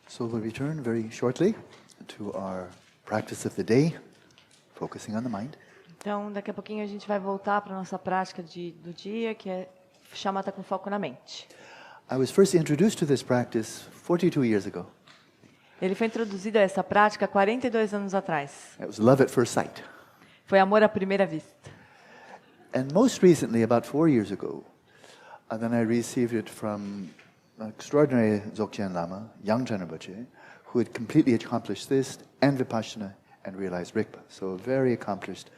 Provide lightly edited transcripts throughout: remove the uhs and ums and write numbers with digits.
So we'll return very shortly to our practice of the day, focusing on the mind. Então, daqui a pouquinho a gente vai voltar para a nossa prática do dia, que é chamada com foco na mente. I was first introduced to this practice 42 years ago. Ele foi introduzido a essa prática 42 anos atrás. It was love at first sight. Foi amor à primeira vista. And most recently, about 4 years ago, then I received it from an extraordinary Dzogchen Lama, Yangchen Rinpoche, who had completely accomplished this and Vipassana and realized Rigpa. So very accomplished,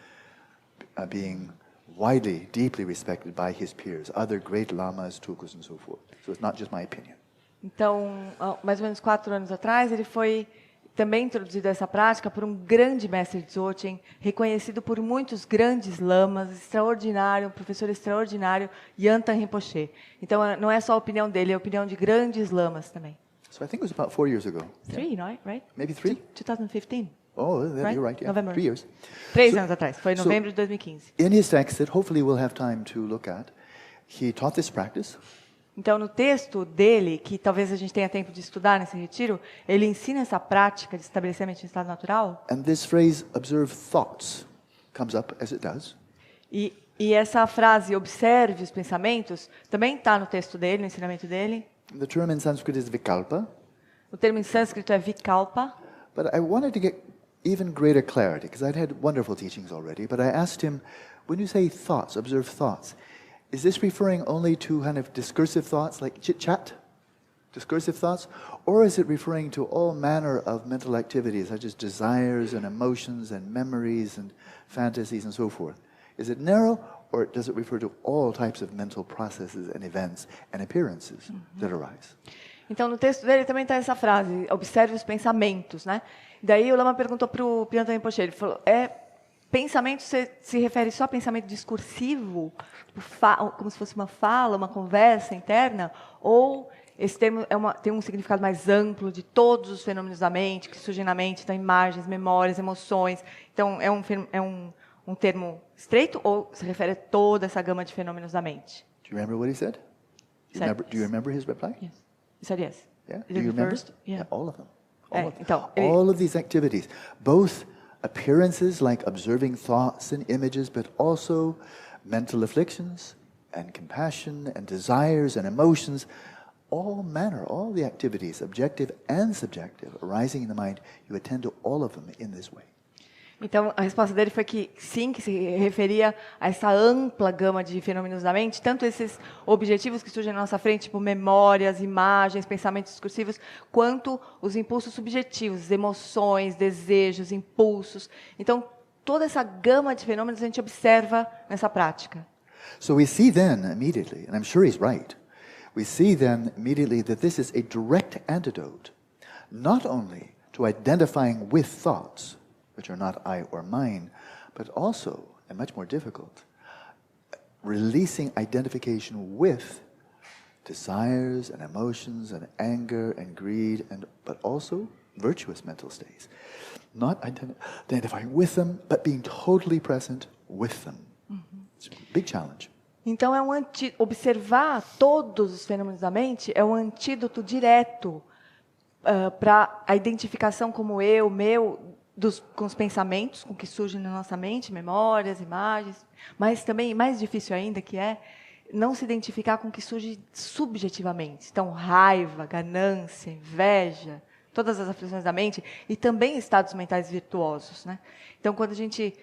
being widely, deeply respected by his peers, other great lamas, tulkus, and so forth. So it's not just my opinion. Então, mais ou menos 4 anos atrás, ele foi também introduzido a essa prática por um grande mestre Dzogchen, reconhecido por muitos grandes lamas, extraordinário, um professor extraordinário, Yantan Rinpoche. Então, não é só a opinião dele, é a opinião de grandes lamas também. So I think it was about 4 years ago. 3, right? Maybe 3? 2015. Oh, Right? you're right, yeah. November. 3 years. 3 anos atrás, foi em novembro de 2015. In his text that hopefully we'll have time to look at, he taught this practice. Então, no texto dele, que talvez a gente tenha tempo de estudar nesse retiro, ele ensina essa prática de estabelecimento em estado natural. And this phrase, observe thoughts, comes up as it does. E essa frase, observe os pensamentos, também está no texto dele, no ensinamento dele. The term in Sanskrit is vikalpa, O termo em sânscrito é vikalpa. but I wanted to get even greater clarity, because I'd had wonderful teachings already, but I asked him, when you say thoughts, observe thoughts, is this referring only to kind of discursive thoughts, like chit-chat, discursive thoughts, or is it referring to all manner of mental activities, such as desires and emotions and memories and fantasies and so forth? Is it narrow, or does it refer to all types of mental processes and events and appearances that arise? Então, no texto dele também está essa frase, observe os pensamentos, né? Daí o Lama perguntou para o Yantan Rinpoche, ele falou, pensamento se refere só a pensamento discursivo, como se fosse uma fala, uma conversa interna, ou esse termo tem um significado mais amplo de todos os fenômenos da mente que surgem na mente, então imagens, memórias, emoções. Então é um termo estreito ou se refere a toda essa gama de fenômenos da mente? Do you remember what he said? Do you remember his reply? Yes. He said yes. Yeah. Is Do it you the remember? first? Yeah. All of them. Então, All of these activities, both appearances like observing thoughts and images, but also mental afflictions and compassion and desires and emotions, all manner, all the activities, objective and subjective, arising in the mind, you attend to all of them in this way. Então, a resposta dele foi que sim, que se referia a essa ampla gama de fenômenos da mente, tanto esses objetivos que surgem na nossa frente, tipo memórias, imagens, pensamentos discursivos, quanto os impulsos subjetivos, emoções, desejos, impulsos. Então, toda essa gama de fenômenos a gente observa nessa prática. So we see then immediately, and I'm sure he's right, we see then immediately that this is a direct antidote, not only to identifying with thoughts, which are not I or mine, but also, and much more difficult, releasing identification with desires and emotions and anger and greed, but also virtuous mental states. Not identifying with them, but being totally present with them. It's a big challenge. Então, observar todos os fenômenos da mente é um antídoto direto para a identificação como meu, com os pensamentos, com o que surgem na nossa mente, memórias, imagens, mas também, mais difícil ainda, que é não se identificar com o que surge subjetivamente. Então, raiva, ganância, inveja, todas as aflições da mente, e também estados mentais virtuosos, né? Então, quando a gente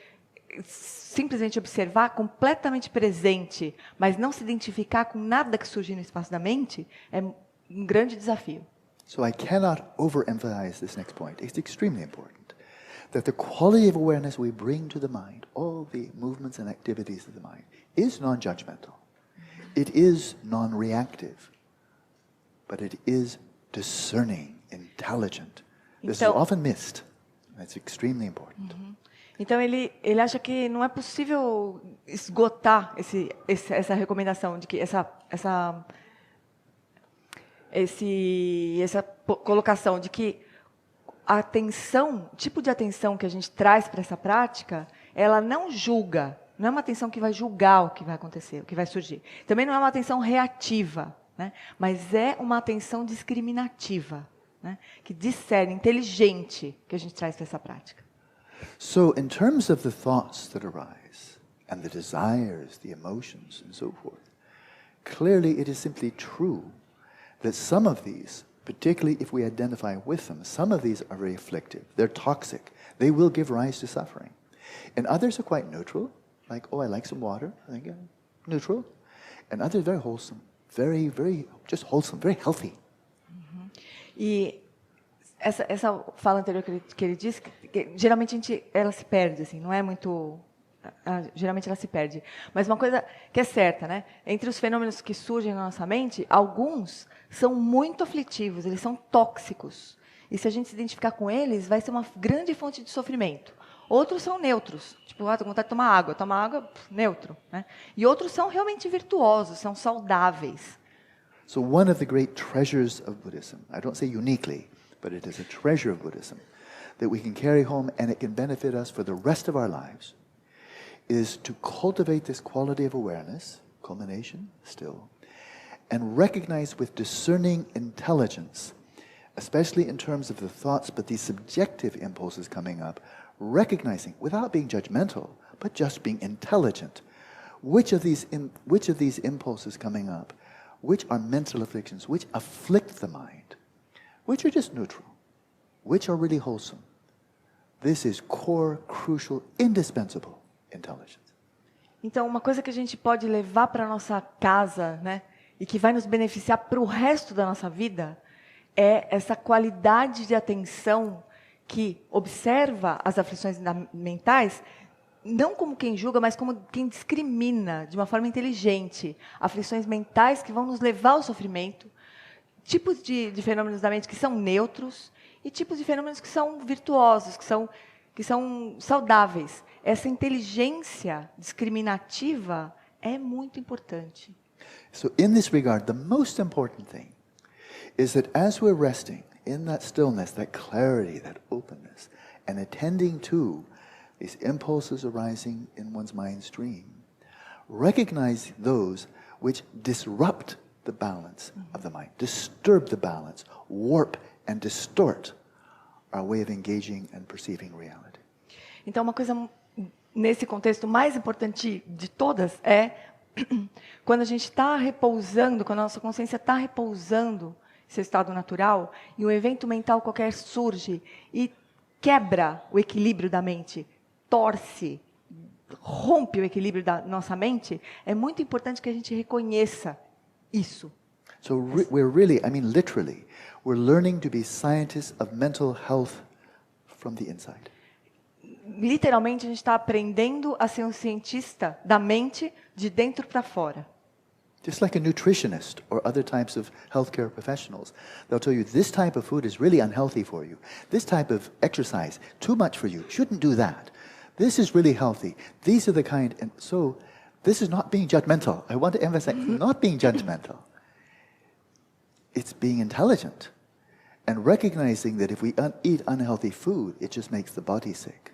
simplesmente observar completamente presente, mas não se identificar com nada que surge no espaço da mente, é um grande desafio. So I cannot overemphasize this next point. It's extremely important. That the quality of awareness we bring to the mind, all the movements and activities of the mind, is non-judgmental. It is non-reactive. But it is discerning, intelligent. This is often missed. It's extremely important. Então, ele acha que não é possível esgotar essa recomendação, de que essa colocação de que a atenção, o tipo de atenção que a gente traz para essa prática, ela não julga, não é uma atenção que vai julgar o que vai acontecer, o que vai surgir. Também não é uma atenção reativa, né? Mas é uma atenção discriminativa. né? Que discerne, inteligente, que a gente traz para essa prática. So, in terms of the thoughts that arise, and the desires, the emotions, and so forth, clearly it is simply true that some of these, particularly if we identify with them, some of these are very afflictive. They're toxic. They will give rise to suffering. And others are quite neutral, like, oh, I like some water. I think, neutral. And others very wholesome, very, very, just wholesome, very healthy. E essa fala anterior que ele disse, que geralmente ela se perde, assim, não é muito... geralmente ela se perde. Mas uma coisa que é certa, né? Entre os fenômenos que surgem na nossa mente, alguns são muito aflitivos, eles são tóxicos. E se a gente se identificar com eles, vai ser uma grande fonte de sofrimento. Outros são neutros, tipo, tô com vontade de tomar água, neutro, né? E outros são realmente virtuosos, são saudáveis. So one of the great treasures of Buddhism, I don't say uniquely, but it is a treasure of Buddhism, that we can carry home and it can benefit us for the rest of our lives, is to cultivate this quality of awareness, culmination, still, and recognize with discerning intelligence, especially in terms of the thoughts, but these subjective impulses coming up, recognizing, without being judgmental, but just being intelligent, which of these impulses coming up, which are mental afflictions, which afflict the mind, which are just neutral, which are really wholesome. This is core, crucial, indispensable intelligence. Então, uma coisa que a gente pode levar para a nossa casa, né, e que vai nos beneficiar para o resto da nossa vida, é essa qualidade de atenção que observa as aflições mentais, não como quem julga, mas como quem discrimina, de uma forma inteligente, aflições mentais que vão nos levar ao sofrimento, tipos de fenômenos da mente que são neutros e tipos de fenômenos que são virtuosos, que são saudáveis. Essa inteligência discriminativa é muito importante. So in this regard, the most important thing is that as we're resting in that stillness, that clarity, that openness, and attending to these impulses arising in one's mind stream, recognize those which disrupt the balance of the mind, disturb the balance, warp and distort our way of engaging and perceiving reality. Então, uma coisa nesse contexto mais importante de todas é quando a gente está repousando, quando a nossa consciência está repousando seu estado natural, e um evento mental qualquer surge e quebra o equilíbrio da mente, torce, rompe o equilíbrio da nossa mente, é muito importante que a gente reconheça isso. So we're really, I mean literally, we're learning to be scientists of mental health from the inside. Literalmente, a gente está aprendendo a ser um cientista da mente de dentro para fora. Just like a nutritionist or other types of healthcare professionals. They'll tell you this type of food is really unhealthy for you. This type of exercise, too much for you. Shouldn't do that. This is really healthy. These are the kind, and so this is not being judgmental. I want to emphasize, not being judgmental. It's being intelligent and recognizing that if we eat unhealthy food, it just makes the body sick.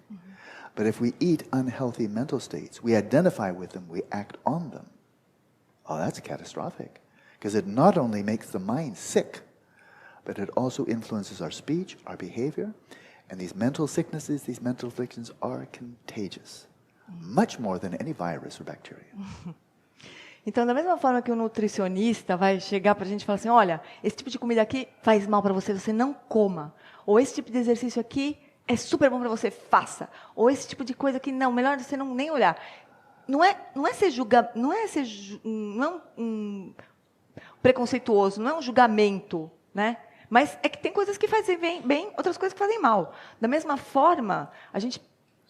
But if we eat unhealthy mental states, we identify with them, we act on them. Oh, that's catastrophic. Because it not only makes the mind sick, but it also influences our speech, our behavior. And these mental sicknesses, these mental afflictions are contagious. Much more than any virus or bacteria. Então, da mesma forma que o nutricionista vai chegar para a gente e falar assim, olha, esse tipo de comida aqui faz mal para você, você não coma. Ou esse tipo de exercício aqui é super bom para você, faça. Ou esse tipo de coisa aqui, não, melhor você não nem olhar. Não é ser julga, não é um preconceituoso, não é um julgamento, né? Mas é que tem coisas que fazem bem, outras coisas que fazem mal. Da mesma forma, a gente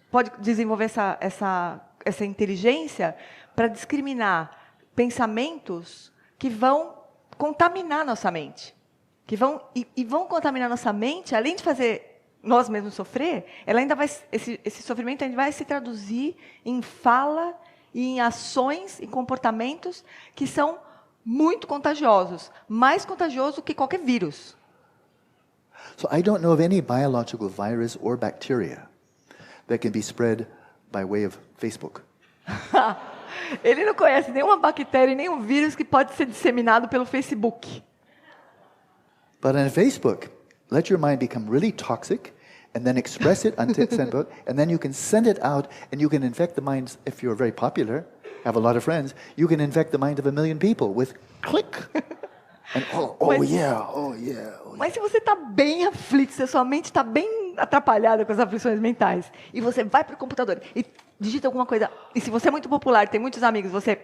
pode desenvolver essa inteligência para discriminar pensamentos que vão contaminar nossa mente, que vão contaminar nossa mente, além de fazer nós mesmos sofrer, ela ainda vai, esse sofrimento ainda vai se traduzir em fala e em ações e comportamentos que são muito contagiosos, mais contagioso que qualquer vírus. So I don't know of any biological virus or bacteria that can be spread by way of Facebook. Ele não conhece nenhuma bactéria e nenhum vírus que pode ser disseminado pelo Facebook. But on Facebook, let your mind become really toxic, and then express it until and then you can send it out, and you can infect the minds. If you're very popular, have a lot of friends, you can infect the mind of 1 million people with click. And yeah. Mas se você está bem aflito, se a sua mente está bem atrapalhada com as aflições mentais, e você vai para o computador e digita alguma coisa, e se você é muito popular, tem muitos amigos, você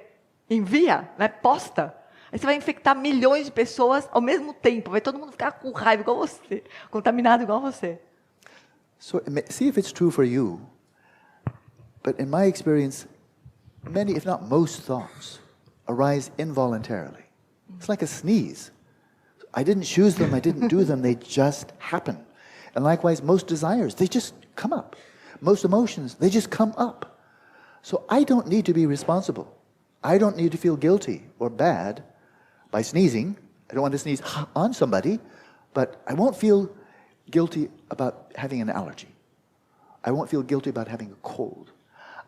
envia, né, posta, aí você vai infectar milhões de pessoas ao mesmo tempo, vai todo mundo ficar com raiva igual você, contaminado igual você. So see if it's true for you. But in my experience, many, if not most, thoughts arise involuntarily. It's like a sneeze. I didn't choose them, I didn't do them, they just happen. And likewise, most desires, they just come up. Most emotions, they just come up. So I don't need to be responsible. I don't need to feel guilty or bad by sneezing. I don't want to sneeze on somebody, but I won't feel guilty about having an allergy. I won't feel guilty about having a cold.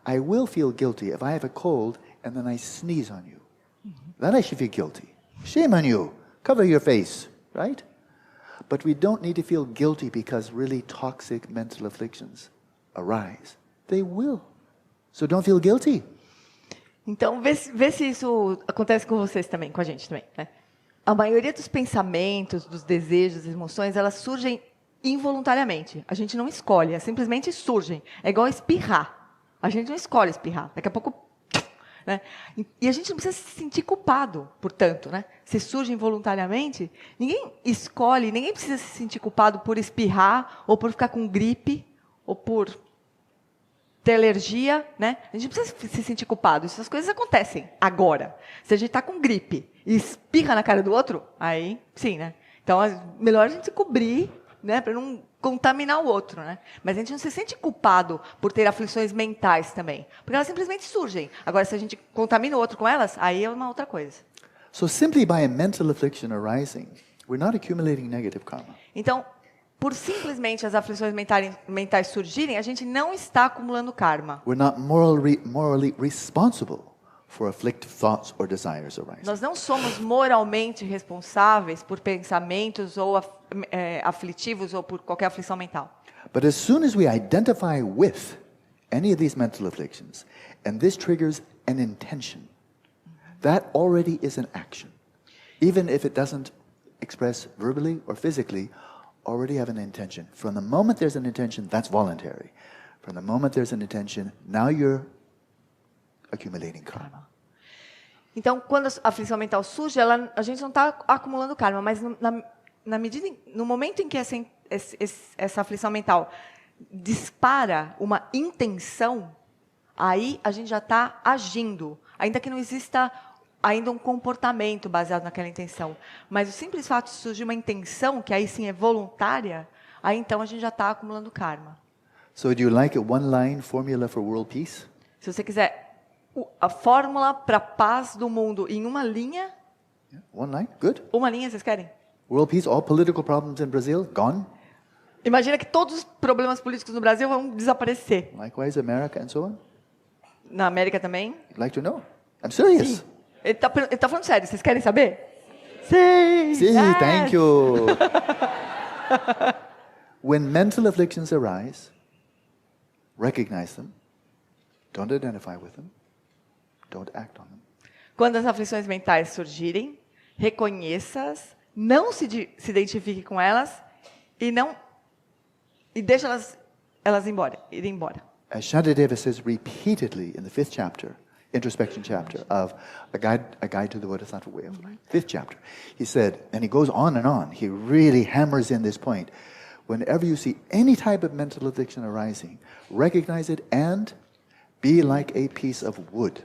I will feel guilty if I have a cold and then I sneeze on you. Then I should feel guilty. Shame on you. Cover your face, right? But we don't need to feel guilty because really toxic mental afflictions arise. They will. So don't feel guilty. Então, vê se isso acontece com vocês também, com a gente também, né? A maioria dos pensamentos, dos desejos, das emoções, elas surgem involuntariamente. A gente não escolhe, simplesmente surgem. É igual espirrar. A gente não escolhe espirrar. Daqui a pouco... Né? E a gente não precisa se sentir culpado, portanto, né? Se surge involuntariamente, ninguém escolhe, ninguém precisa se sentir culpado por espirrar, ou por ficar com gripe, ou por ter alergia, né? A gente não precisa se sentir culpado, essas coisas acontecem agora. Se a gente está com gripe e espirra na cara do outro, aí sim, né? Então é melhor a gente se cobrir, né? Para não contaminar o outro, né? Mas a gente não se sente culpado por ter aflições mentais também, porque elas simplesmente surgem. Agora, se a gente contamina o outro com elas, aí é uma outra coisa. So simply by a mental affliction arising, we're not accumulating negative karma. Então, por simplesmente as aflições mentais surgirem, a gente não está acumulando karma. We're not morally responsible for afflictive thoughts or desires arising. Nós não somos moralmente responsáveis por pensamentos ou aflitivos ou por qualquer aflição mental. But as soon as we identify with any of these mental afflictions, and this triggers an intention, that already is an action. Even if it doesn't express verbally or physically, already have an intention. From the moment there's an intention, that's voluntary. From the moment there's an intention, now you're accumulating karma. Então, quando a aflição mental surge, a gente não está acumulando karma, mas no momento em que essa aflição mental dispara uma intenção, aí a gente já está agindo, ainda que não exista ainda um comportamento baseado naquela intenção. Mas o simples fato de surgir uma intenção, que aí sim é voluntária, aí então a gente já está acumulando karma. So do you like a one-line formula for world peace? Se você quiser a fórmula para a paz do mundo em uma linha... Yeah, one line, good. Uma linha, vocês querem? World peace, all political problems in Brazil, gone. Imagina que todos os problemas políticos no Brasil vão desaparecer. Likewise, America and so on. Na América também? You'd like to know? I'm serious. Sim. Ele tá falando sério, vocês querem saber? Sim! See, yes. thank you. When mental afflictions arise, recognize them, don't identify with them, don't act on them. Quando as aflições mentais surgirem, reconheça-as, não se identifique com elas e deixe elas irem embora. As Shantideva says repeatedly in the 5th chapter, introspection chapter of a guide to the Bodhisattva way of life, 5th chapter. He said, and he goes on and on, he really hammers in this point. Whenever you see any type of mental affliction arising, recognize it and be like a piece of wood.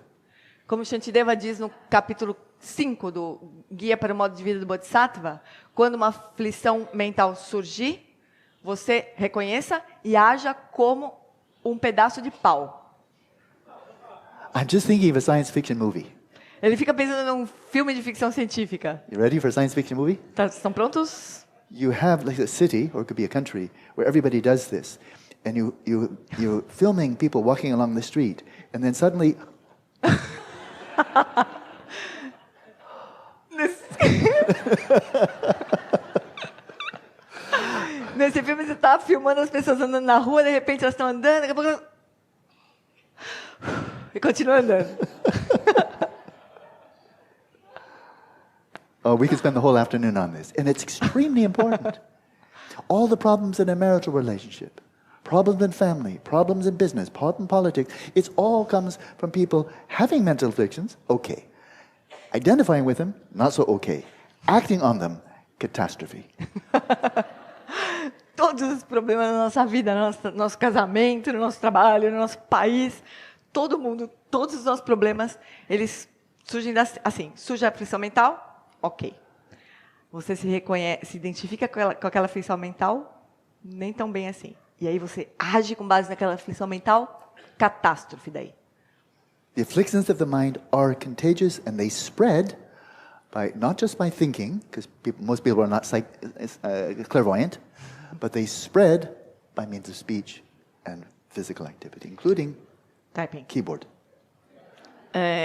Como Shantideva diz no capítulo 5 do Guia para o Modo de Vida do Bodhisattva, quando uma aflição mental surgir, você reconheça e haja como um pedaço de pau. I'm just thinking of a science fiction movie. Ele fica pensando num filme de ficção científica. You ready for a science fiction movie? Estão prontos? You have like a city, or it could be a country, where everybody does this. And you're filming people walking along the street. And then suddenly... está filmando as pessoas andando na rua, de repente elas estão andando, daqui a pouco... E continua andando. Oh, we could spend the whole afternoon on this. And it's extremely important. All the problems in a marital relationship, problems in family, problems in business, problems in politics, it all comes from people having mental afflictions, okay. Identifying with them, not so okay. Acting on them, catastrophe. Todos os problemas da nossa vida, no nosso casamento, no nosso trabalho, no nosso país, todo mundo, todos os nossos problemas, eles surgem assim, surge a aflição mental, ok. Você se reconhece, se identifica com aquela aflição mental, nem tão bem assim. E aí você age com base naquela aflição mental, catástrofe daí. The afflictions of the mind are contagious and they spread by not just by thinking, because most people are not clairvoyant, but they spread by means of speech and physical activity, including Typing. Keyboard.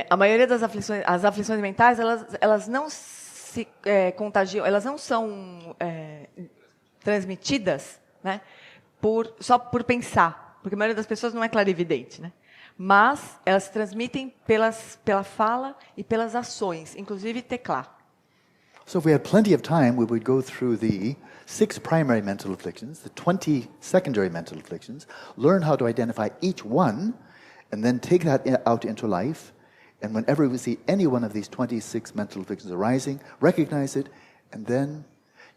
A maioria das aflições, as aflições mentais, elas não se contagiam, elas não são transmitidas, né, só por pensar, porque a maioria das pessoas não é clarividente, né? Mas elas se transmitem pela fala e pelas ações, inclusive teclar. So if we had plenty of time, we would go through the 6 primary mental afflictions, the 20 secondary mental afflictions, learn how to identify each one, and then take that out into life. And whenever we see any one of these 26 mental afflictions arising, recognize it, and then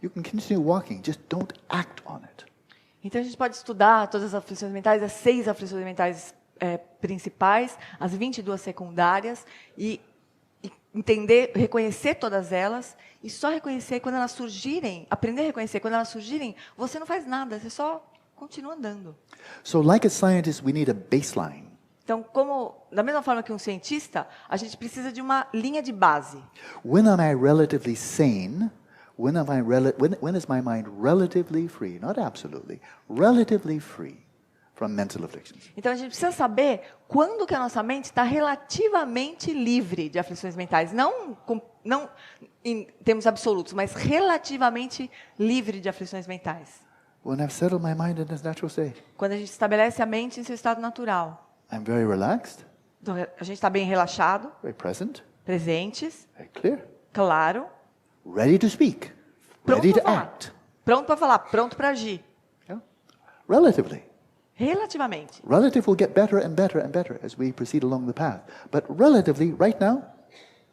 you can continue walking. Just don't act on it. Então a gente pode estudar todas as aflições mentais, as 6 aflições mentais principais, as 22 secundárias, e entender, reconhecer todas elas, e só reconhecer quando elas surgirem, aprender a reconhecer quando elas surgirem, você não faz nada, você só continua andando. So like a scientist, we need a baseline. Então, da mesma forma que um cientista, a gente precisa de uma linha de base. When am I relatively sane? When is my mind relatively free? Not absolutely, relatively free from mental afflictions. Então, a gente precisa saber quando que a nossa mente está relativamente livre de aflições mentais. Não em termos absolutos, mas relativamente livre de aflições mentais. When I've settled my mind in its natural state. Quando a gente estabelece a mente em seu estado natural. I'm very relaxed. Então, a gente está bem relaxado. Very present. Presentes. Very clear. Claro. Ready to speak. Ready to act. Pronto para falar, pronto para agir. Yeah. Relatively. Relativamente. Relative will get better and better and better as we proceed along the path. But relatively, right now,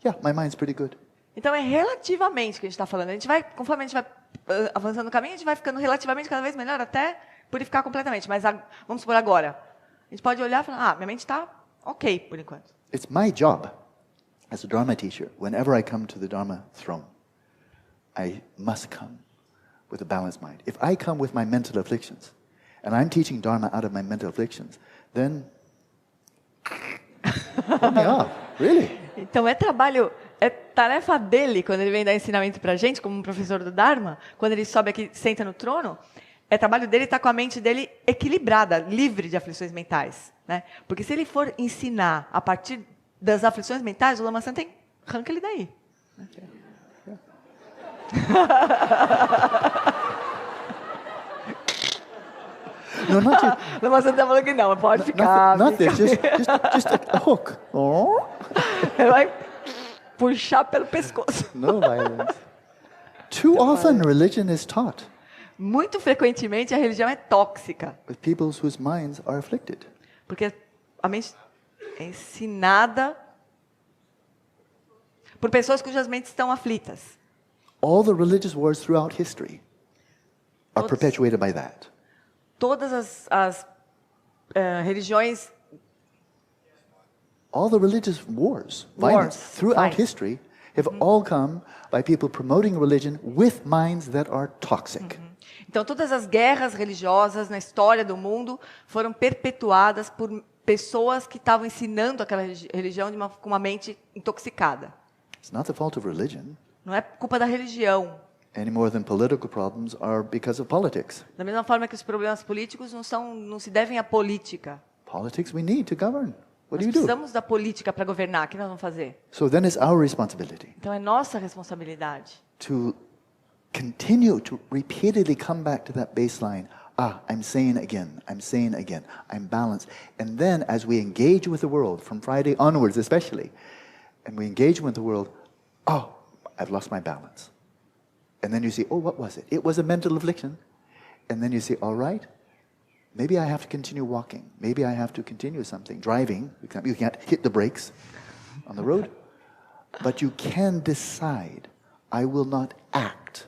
yeah, my mind's pretty good. Então é relativamente que a gente está falando. Conforme a gente vai avançando no caminho, a gente vai ficando relativamente cada vez melhor até purificar completamente. Mas vamos supor agora. A gente pode olhar e falar, minha mente está ok por enquanto. It's my job as a Dharma teacher, whenever I come to the Dharma throne, I must come with a balanced mind. If I come with my mental afflictions, and I'm teaching Dharma out of my mental afflictions, then hold me off, really. Então é tarefa dele, quando ele vem dar ensinamento para a gente, como um professor do Dharma, quando ele sobe aqui, senta no trono, é trabalho dele estar com a mente dele equilibrada, livre de aflições mentais, né? Porque se ele for ensinar a partir das aflições mentais, o Lama Santen arranca ele daí. Okay. No, not you. Lama Santen está falando que não, pode ficar. Not this, just a hook. Oh. Ele vai puxar pelo pescoço. No violence. Too often religion is taught. Muito frequentemente a religião é tóxica. With people whose minds are afflicted. Porque a mente é ensinada por pessoas cujas mentes estão aflitas. All the religious wars throughout history are perpetuated by that. Todas as religiões. All the religious wars, violence throughout history have all come by people promoting religion with minds that are toxic. Então, todas as guerras religiosas na história do mundo foram perpetuadas por pessoas que estavam ensinando aquela religião com uma mente intoxicada. It's not the fault of religion. Não é culpa da religião. Any more than political problems are because of politics. Da mesma forma que os problemas políticos não se devem à política. Politics we need to govern. What Nós do you do? precisamos da política para governar. O que nós vamos fazer? So then it's our responsibility Então, é nossa responsabilidade to continue to repeatedly come back to that baseline I'm sane again, I'm sane again, I'm balanced. And then as we engage with the world, from Friday onwards especially, and we engage with the world, I've lost my balance. And then you see, what was it? It was a mental affliction. And then you say, all right, maybe I have to continue walking. Maybe I have to continue something. Driving, you can't hit the brakes on the road. But you can decide, I will not act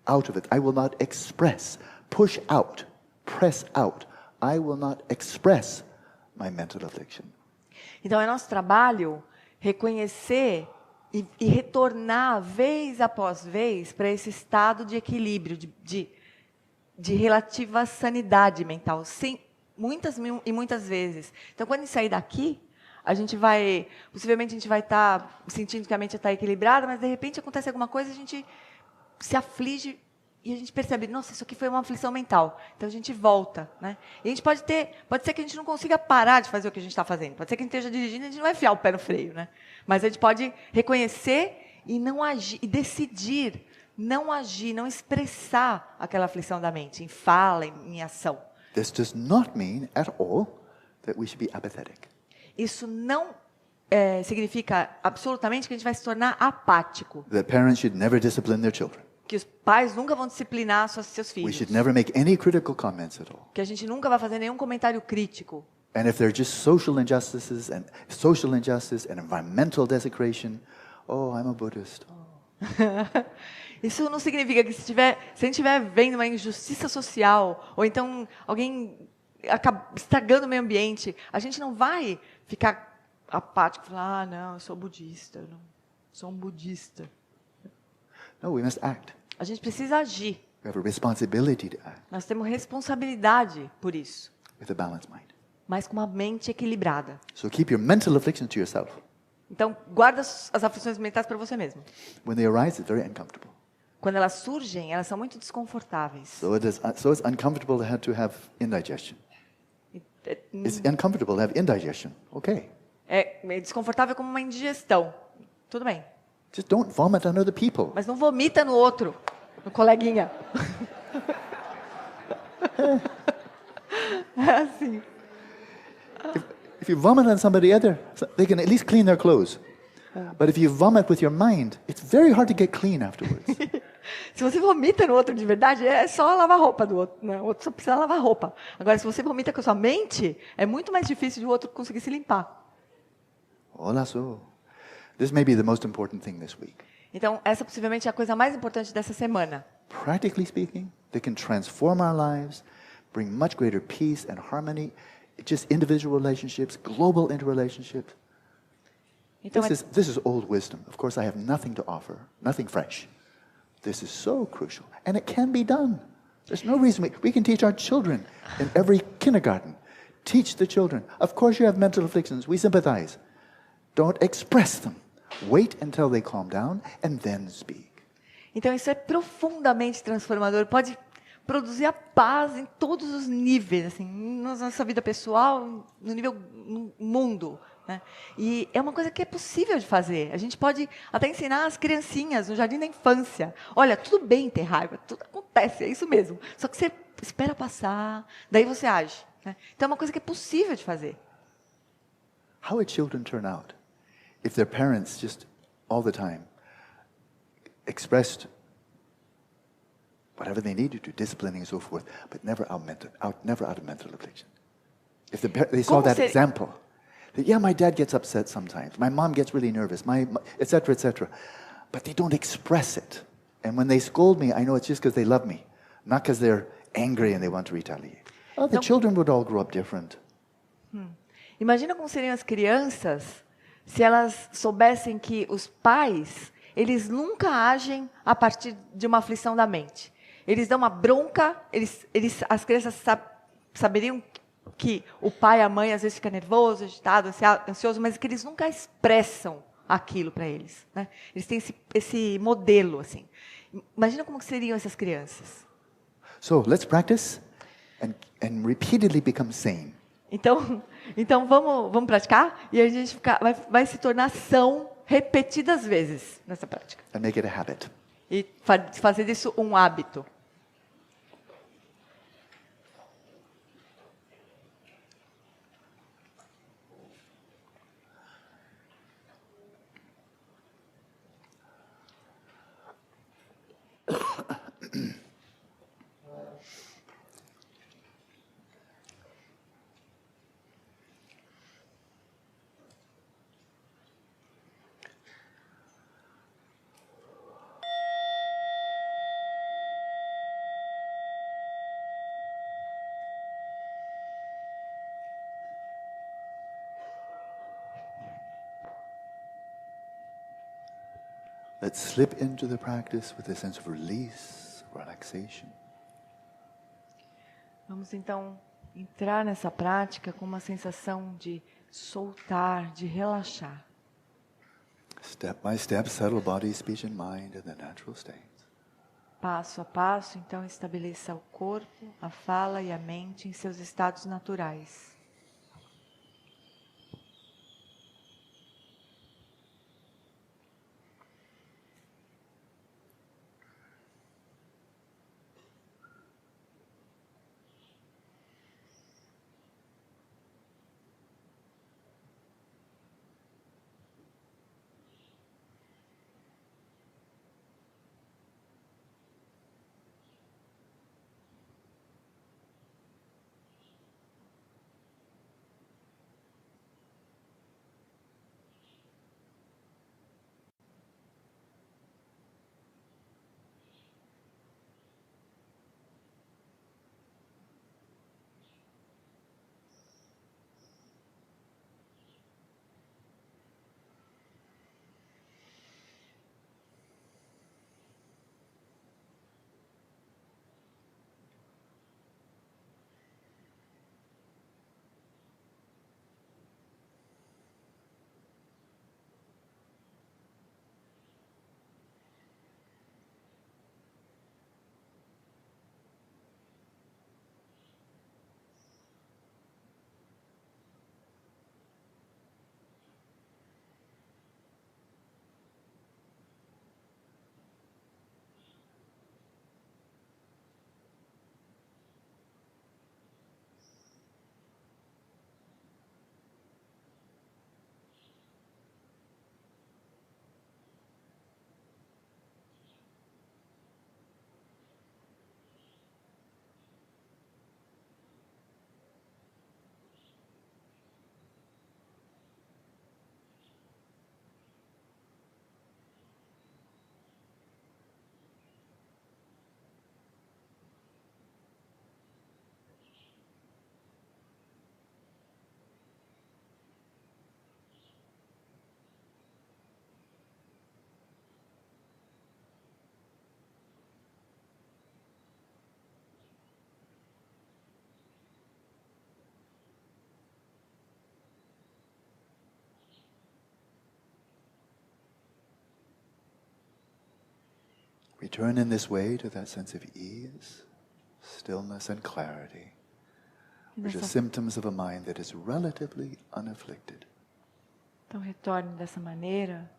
out of it. I will not express, push out, press out. I will not express my mental affliction. Então é nosso trabalho reconhecer e retornar vez após vez para esse estado de equilíbrio, de relativa sanidade mental, muitas vezes. Então, quando a gente sair daqui, possivelmente a gente vai estar sentindo que a mente está equilibrada, mas de repente acontece alguma coisa, a gente se aflige e a gente percebe, nossa, isso aqui foi uma aflição mental. Então a gente volta, né? E a gente pode ser que a gente não consiga parar de fazer o que a gente está fazendo. Pode ser que a gente esteja dirigindo e a gente não vai enfiar o pé no freio, né? Mas a gente pode reconhecer e não agir, e decidir não agir, não expressar aquela aflição da mente em fala, em ação. This does not mean at all that we should be apathetic. Isso não significa absolutamente que a gente vai se tornar apático. That parents should never discipline their children. Que os pais nunca vão disciplinar seus We filhos. should never make any critical comments at all. Que a gente nunca vai fazer nenhum comentário crítico. And if there are just social injustice and environmental desecration, I'm a Buddhist. Isso não significa que se a gente estiver vendo uma injustiça social, ou então alguém estragando o meio ambiente, a gente não vai ficar apático e falar, não, eu sou budista, eu não sou um budista. No, we must act. A gente precisa agir. We have a responsibility to act Nós temos responsabilidade por isso, with a balanced mind. mas com uma mente equilibrada. So keep your mental afflictions to yourself. Então, guarda as aflições mentais para você mesmo. When they arise, it's very uncomfortable. Quando elas surgem, elas são muito desconfortáveis. So it's uncomfortable to have indigestion. It's uncomfortable to have indigestion. Okay. É desconfortável como uma indigestão. Tudo bem. Just don't vomit on other people. Mas não vomita no outro, no coleguinha. É assim. If you vomit on somebody other, they can at least clean their clothes. But if you vomit with your mind, it's very hard to get clean afterwards. Se você vomita no outro de verdade, é só lavar a roupa do outro. Né? O outro só precisa lavar a roupa. Agora, se você vomita com a sua mente, é muito mais difícil de o outro conseguir se limpar. Olá, so. This may be the most important thing this week. Então, essa possivelmente é a coisa mais importante dessa semana. Practically speaking, they can transform our lives, bring much greater peace and harmony, just individual relationships, global interrelationships. Então, This is old wisdom. Of course, I have nothing to offer, nothing fresh. This is so crucial, and it can be done. There's no reason we can teach our children in every kindergarten. Teach the children. Of course, you have mental afflictions. We sympathize. Don't express them. Wait until they calm down and then speak. Então, isso é profundamente transformador. Pode produzir a paz em todos os níveis, assim, na nossa vida pessoal, no nível no mundo. Né? E é uma coisa que é possível de fazer. A gente pode até ensinar as criancinhas no jardim da infância. Olha, tudo bem ter raiva, tudo acontece, é isso mesmo. Só que você espera passar, daí você age. Né? Então é uma coisa que é possível de fazer. How would children turn out if their parents just all the time expressed whatever they needed to, disciplining and so forth, but never out of mental affliction? If they saw that example. Yeah, my dad gets upset sometimes. My mom gets really nervous, etc., etc. But they don't express it. And when they scold me, I know it's just because they love me, not because they're angry and they want to retaliate. The children would all grow up different. Imagina como seriam as crianças se elas soubessem que os pais, eles nunca agem a partir de uma aflição da mente. Eles dão uma bronca, as crianças saberiam que o pai e a mãe às vezes ficam nervoso, agitado, ansioso, mas que eles nunca expressam aquilo para eles. Né? Eles têm esse modelo, assim. Imagina como seriam essas crianças. So, let's practice and repeatedly become sane. Então vamos praticar e a gente vai se tornar são repetidas vezes nessa prática. And make it a habit. E fazer disso um hábito. Let's slip into the practice with a sense of release, relaxation. Vamos então entrar nessa prática com uma sensação de soltar, de relaxar. Step by step, settle body, speech and mind in the natural state. Passo a passo, então, estabeleça o corpo, a fala e a mente em seus estados naturais. Return in this way to that sense of ease, stillness and clarity, which are symptoms of a mind that is relatively unafflicted. Então retorne dessa maneira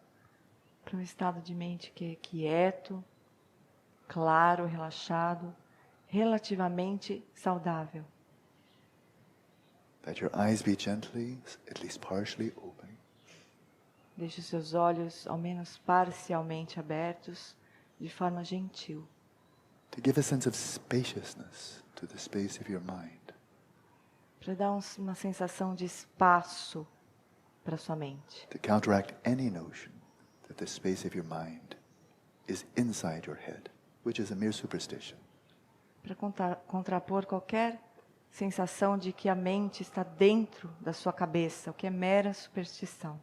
para um estado de mente que é quieto, claro, relaxado, relativamente saudável. Let your eyes be gently, at least partially open. Deixe os seus olhos ao menos parcialmente abertos, de forma gentil. To give a sense of spaciousness to the space of your mind. Para dar uma sensação de espaço para sua mente. To counteract any notion that the space of your mind is inside your head, which is a mere superstition. Para contrapor qualquer sensação de que a mente está dentro da sua cabeça, o que é mera superstição.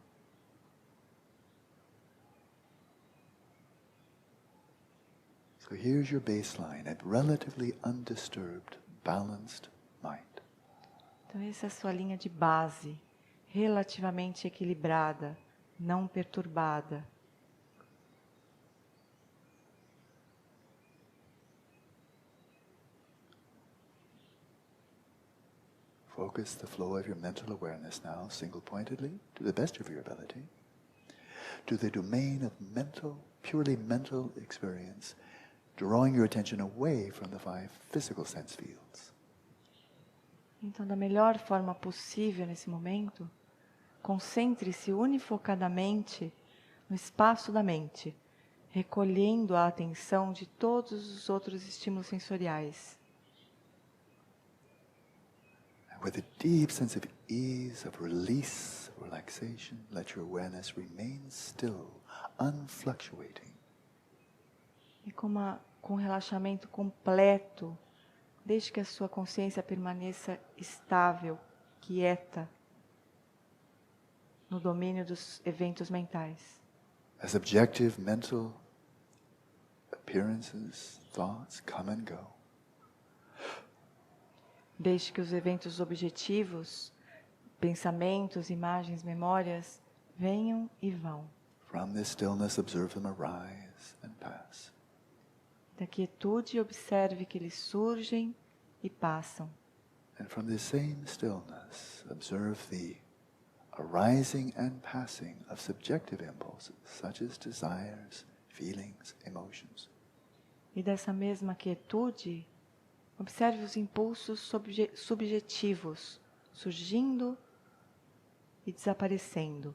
So here's your baseline, a relatively undisturbed, balanced mind. Então essa é a sua linha de base, relativamente equilibrada, não perturbada. Focus the flow of your mental awareness now, single-pointedly, to the best of your ability, to the domain of mental, purely mental experience, drawing your attention away from the 5 physical sense fields. Então, da melhor forma possível nesse momento, concentre-se unifocadamente no espaço da mente, recolhendo a atenção de todos os outros estímulos sensoriais. And with a deep sense of ease, of release, relaxation, let your awareness remain still, unfluctuating. E com relaxamento completo, deixe que a sua consciência permaneça estável, quieta, no domínio dos eventos mentais. As objective mental appearances, thoughts come and go. Deixe que os eventos objetivos, pensamentos, imagens, memórias, venham e vão. From this stillness, observe them arise and pass. Da quietude, observe que eles surgem e passam. And from this same stillness, observe the arising and passing of subjective impulses, such as desires, feelings, emotions. E dessa mesma quietude, observe os impulsos subjetivos, surgindo e desaparecendo.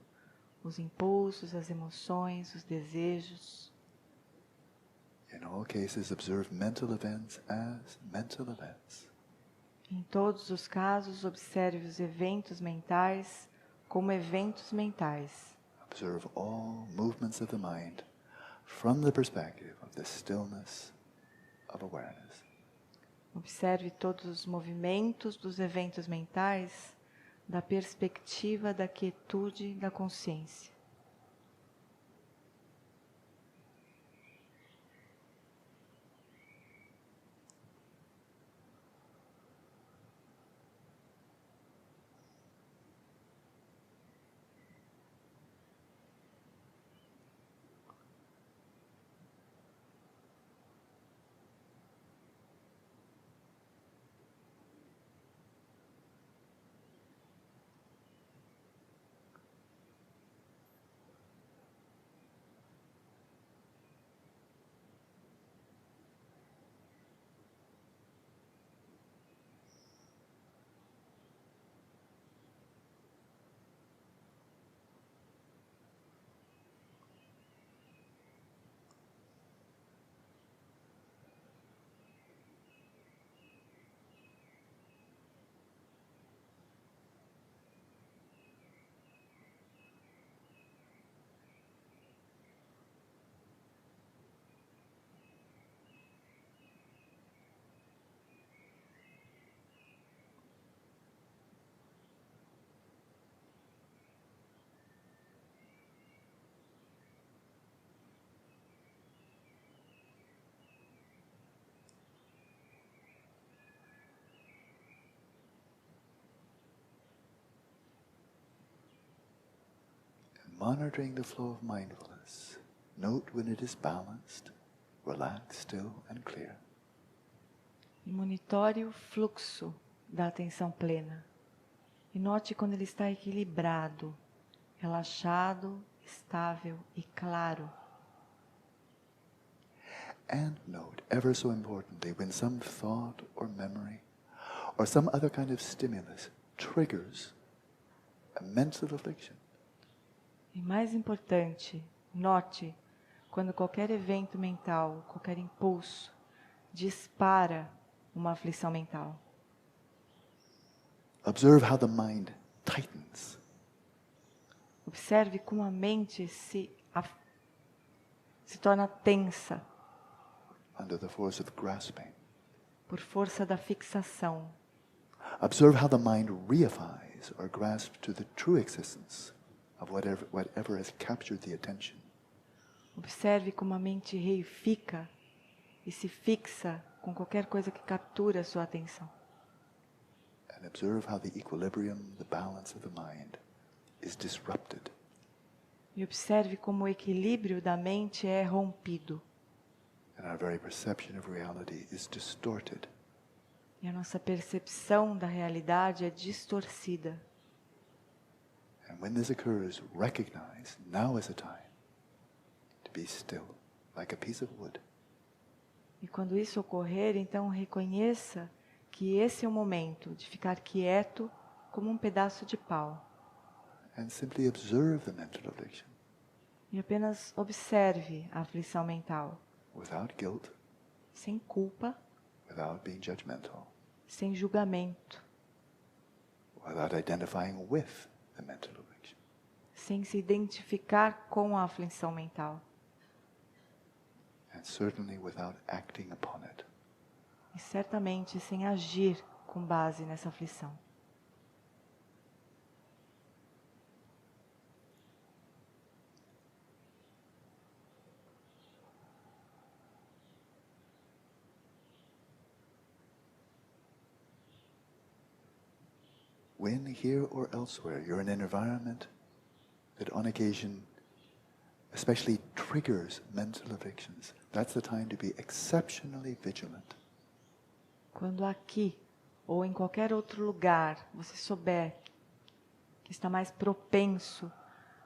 Os impulsos, as emoções, os desejos. In all cases, observe mental events as mental events. Em todos os casos, observe os eventos mentais como eventos mentais. Observe all movements of the mind from the perspective of the stillness of awareness. Observe todos os movimentos dos eventos mentais da perspectiva da quietude da consciência. Monitoring the flow of mindfulness, note when it is balanced, relaxed, still and clear. E monitore o fluxo da atenção plena. E note quando ele está equilibrado, relaxado, estável e claro. And note, ever so importantly, when some thought or memory or some other kind of stimulus triggers a mental affliction. E mais importante, note quando qualquer evento mental, qualquer impulso, dispara uma aflição mental. Observe how the mind tightens. Observe como a mente se torna tensa Under the force of grasping. por força da fixação. Observe how the mind reifies or grasps to the true existence of whatever has captured the attention. Observe como a mente reifica e se fixa com qualquer coisa que captura a sua atenção. And observe how the equilibrium, the balance of the mind is disrupted. E observe como o equilíbrio da mente é rompido. And our very perception of reality is distorted. E a nossa percepção da realidade é distorcida. And when this occurs, recognize now is a time to be still, like a piece of wood. E quando isso ocorrer, então reconheça que esse é o momento de ficar quieto como um pedaço de pau. And simply observe the mental affliction. E apenas observe a aflição mental. Without guilt. Sem culpa. Without being judgmental. Sem julgamento. Without identifying with the mental affliction. Sem se identificar com a aflição mental. And certainly without acting upon it. E certamente sem agir com base nessa aflição. when here or elsewhere you're in an environment that on occasion especially triggers mental addictions, that's the time to be exceptionally vigilant. Quando aqui ou em qualquer outro lugar você souber que está mais propenso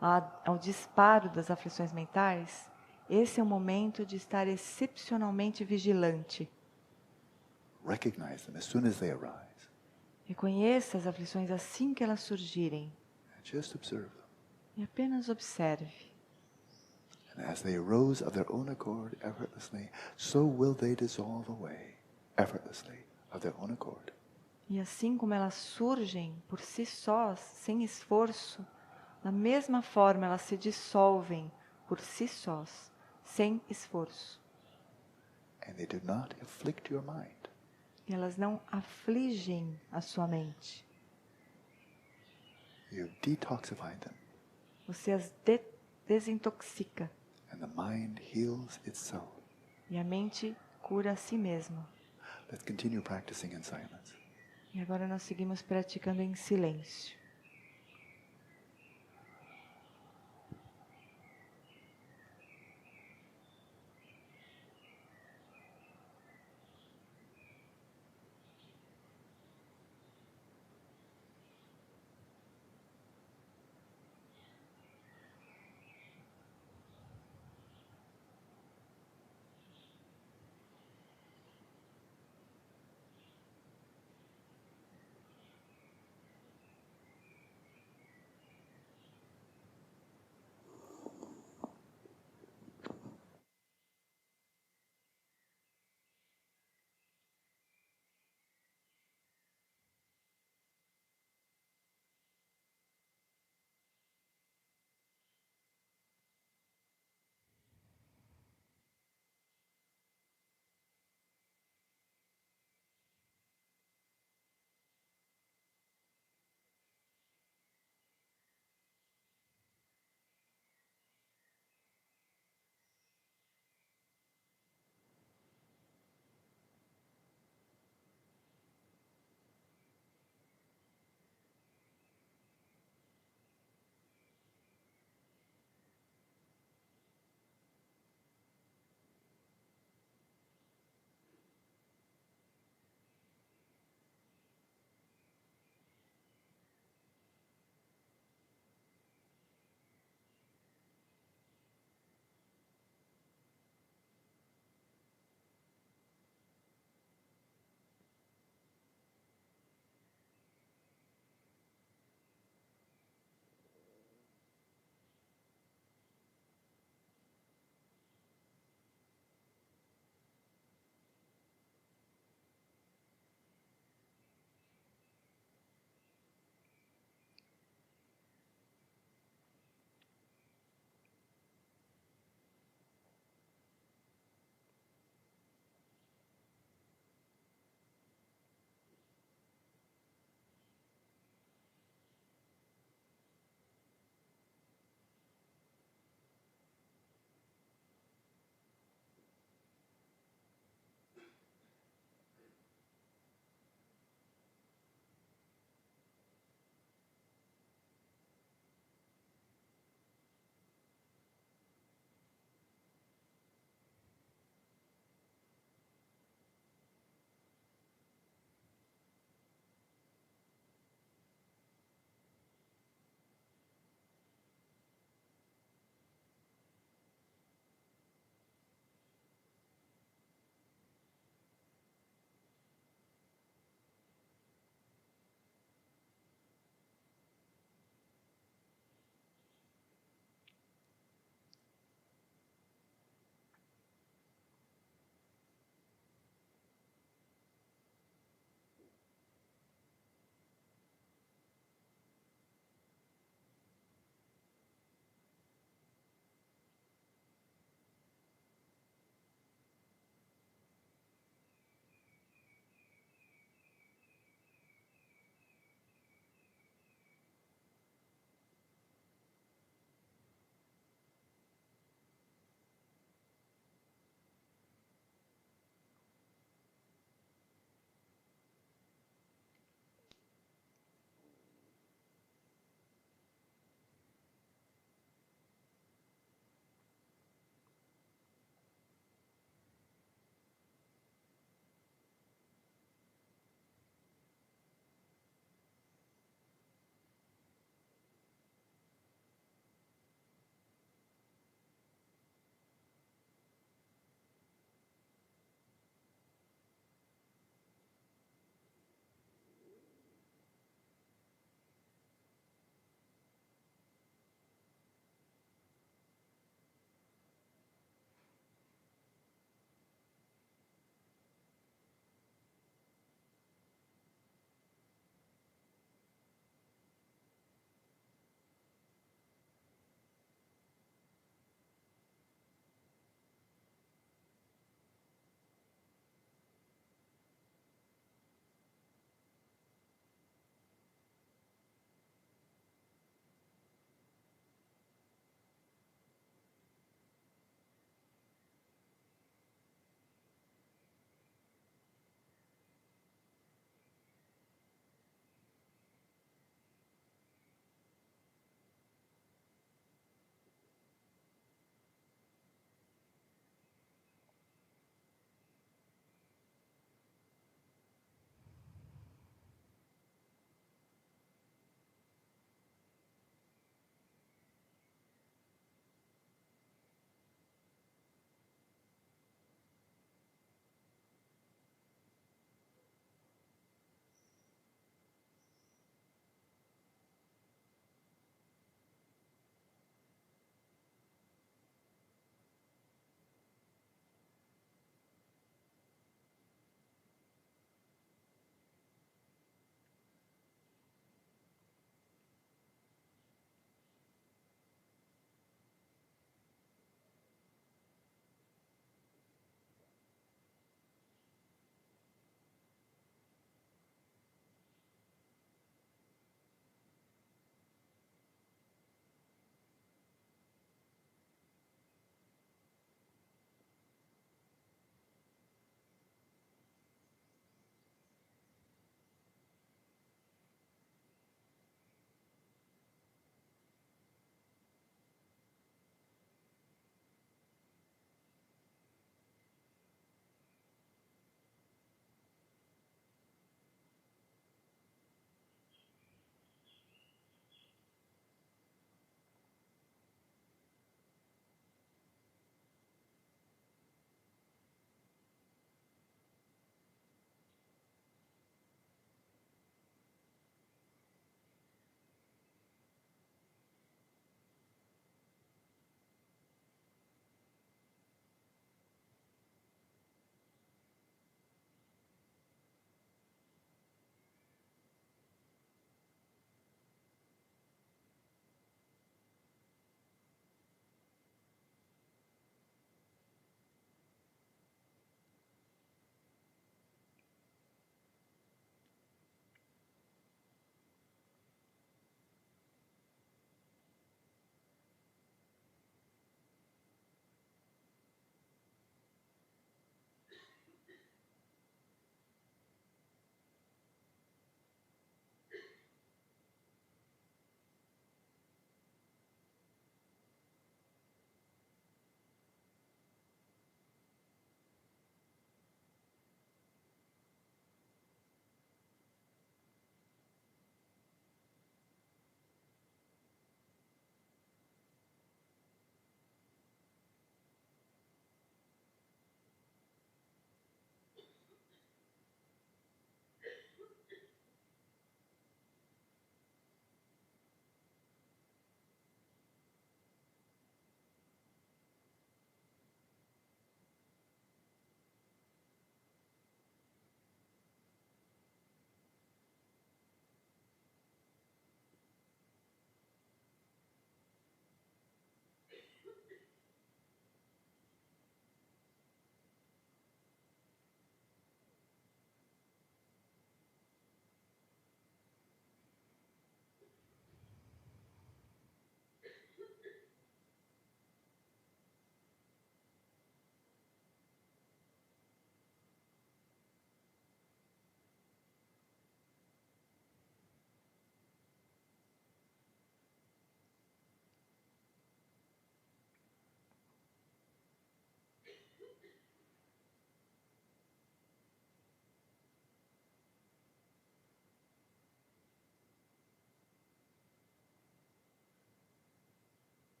ao disparo das aflições mentais, esse é o momento de estar excepcionalmente vigilante. Recognize them as soon as they arise. Reconheça as aflições assim que elas surgirem. And just observe them. E apenas observe. And as they arose of their own accord effortlessly, so will they dissolve away effortlessly of their own accord. E assim como elas surgem por si sós, sem esforço, da mesma forma elas se dissolvem por si sós, sem esforço. And they do not afflict your mind. E elas não afligem a sua mente. You detoxify them. Você as desintoxica. And the mind heals itself. E a mente cura a si mesma. Let's continue practicing in silence. E agora nós seguimos praticando em silêncio.